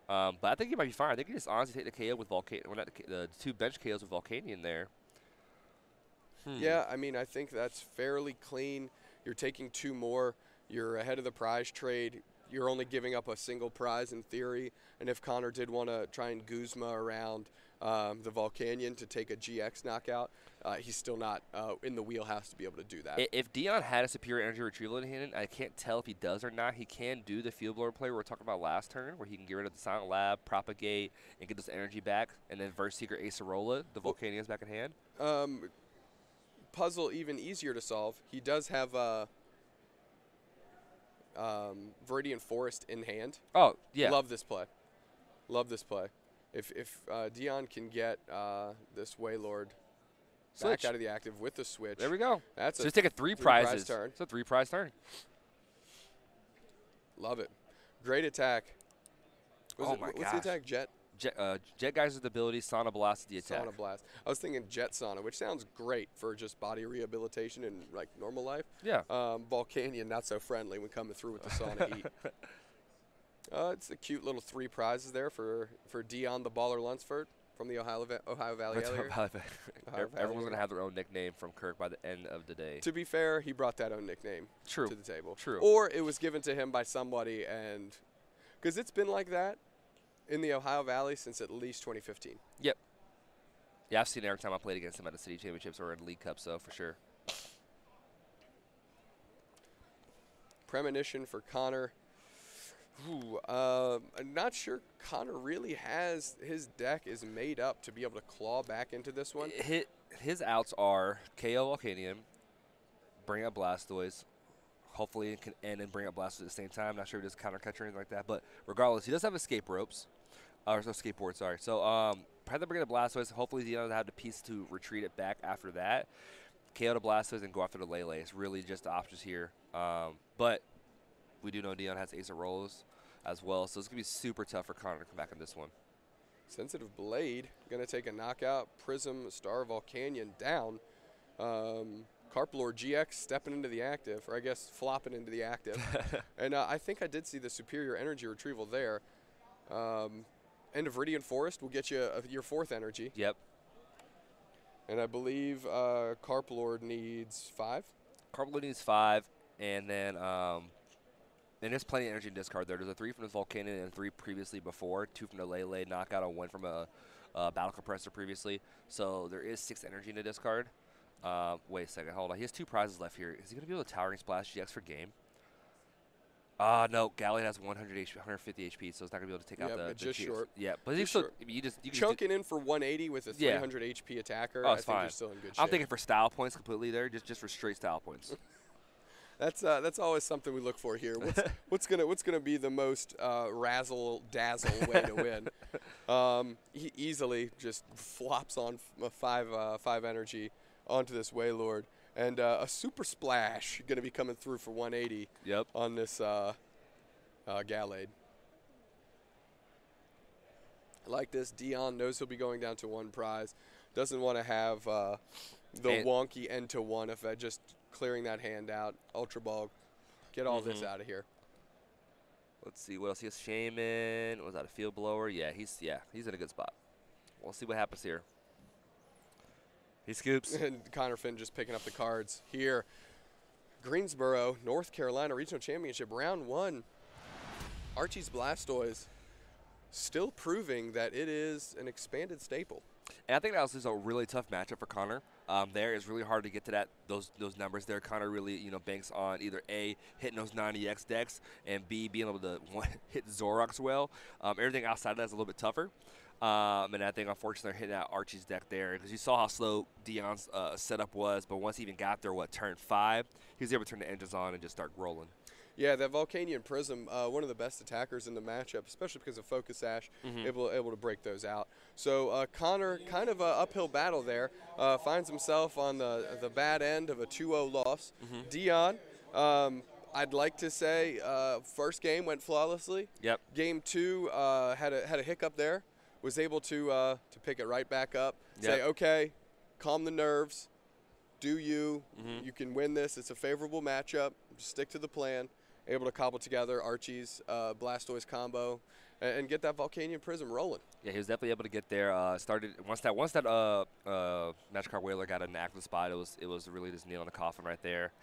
But I think he might be fine. I think he just honestly take the KO with the 2 bench KOs with Volcanion there. Yeah, I mean, I think that's fairly clean. You're taking 2 more. You're ahead of the prize trade. You're only giving up a single prize in theory. And if Connor did want to try and Guzma around the Volcanion to take a GX knockout, he's still not in the wheelhouse to be able to do that. If Deon had a superior energy retrieval in hand, I can't tell if he does or not. He can do the Field Blower play we were talking about last turn, where he can get rid of the Silent Lab, Propagate, and get this energy back, and then Verse Seeker Acerola, the Volcanion's back in hand. Puzzle even easier to solve. He does have Viridian Forest in hand. Oh, yeah. Love this play. Love this play. If Deon can get this Wailord back out of the active with the switch. There we go. That's so just take a 3 prizes. Turn. It's a 3 prize turn. Love it. Great attack. What's the attack? Jet? Jet Geyser's ability, Sana Blast is the attack. Sana Blast. I was thinking Jet Sana, which sounds great for just body rehabilitation in like normal life. Yeah. Volcanion, not so friendly when coming through with the Sana Heat. It's a cute little 3 prizes there for Deon the Baller Lunsford from the Ohio Valley area. Everyone's going to have their own nickname from Kirk by the end of the day. To be fair, he brought that own nickname to the table. True. Or it was given to him by somebody, and because it's been like that in the Ohio Valley since at least 2015. Yep. Yeah, I've seen it every time I played against him at the City Championships or in League Cups, so for sure. Premonition for Connor. Ooh, I'm not sure Connor really has his deck is made up to be able to claw back into this one. His outs are KO Volcanion, bring up Blastoise, hopefully it can end and bring up Blastoise at the same time. Not sure if he does counter catch or anything like that, but regardless, he does have escape ropes. Or no, skateboard, sorry. So probably bring up Blastoise. Hopefully Deon will have the piece to retreat it back after that. KO to Blastoise and go after the Lele. It's really just the options here. But we do know Deon has Acerolas as well, so it's going to be super tough for Connor to come back in this one. Sensitive Blade, going to take a knockout. Prism, Star Volcanion down. Carplord GX stepping into the active, or I guess flopping into the active. And I think I did see the superior energy retrieval there. End of Viridian Forest will get you your 4th energy. Yep. And I believe Carplord needs 5? Carplord needs 5, and then there's plenty of energy in discard there. There's a 3 from the Volcanion and 3 previously before, 2 from the Lele knockout and 1 from a Battle Compressor previously. So there is 6 energy in the discard. Wait a second, hold on. He has 2 prizes left here. Is he going to be able to Towering Splash GX for game? No, Gallade has 150 HP, so it's not going to be able to take out the just GX. short. Yeah, but he's still you chunking in for 180 with a 300 HP attacker. Oh, it's I think fine. you're still in good shape. I'm thinking for style points completely there, just for straight style points. That's always something we look for here. What's gonna be the most razzle dazzle way to win? He easily just flops on 5 energy onto this Wailord, and a super splash gonna be coming through for 180. Yep. On this Gallade. I like this. Deon knows he'll be going down to 1 prize. Doesn't want to have the wonky end to 1 if I just clearing that hand out. Ultra Ball, get all this out of here. Let's see what else he has. Shaman. Was that a Field Blower? Yeah, he's in a good spot. We'll see what happens here. He scoops. And Connor Finn just picking up the cards here. Greensboro, North Carolina Regional Championship, round 1. Archie's Blastoise still proving that it is an expanded staple. And I think that was just a really tough matchup for Connor. There is really hard to get to those numbers there. Connor really, banks on either A, hitting those 90X decks, and B, being able to hit Zoroarks well. Everything outside of that is a little bit tougher. And I think, unfortunately, they're hitting out Archie's deck there because you saw how slow Deon's setup was. But once he even got there, turn 5, he was able to turn the engines on and just start rolling. Yeah, that Volcanion Prism, one of the best attackers in the matchup, especially because of Focus Sash, able to break those out. So Connor, kind of an uphill battle there, finds himself on the bad end of a 2-0 loss. Deon, I'd like to say, first game went flawlessly. Yep. Game 2 had a hiccup there, was able to pick it right back up, say, okay, calm the nerves, do you, you can win this, it's a favorable matchup, just stick to the plan. Able to cobble together Archie's Blastoise combo and get that Volcanion Prism rolling. Yeah, he was definitely able to get there. Started once that Magic Card Whaler got in an active spot, it was really just nailing the coffin right there,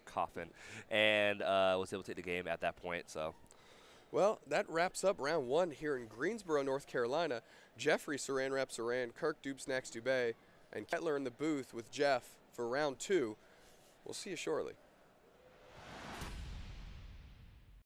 coffin, and was able to take the game at that point. So, well, that wraps up round 1 here in Greensboro, North Carolina. Jeffrey Saran Wrap Saran, Kirk Dube Snacks Dubé, and Kettler in the booth with Jeff for round 2. We'll see you shortly.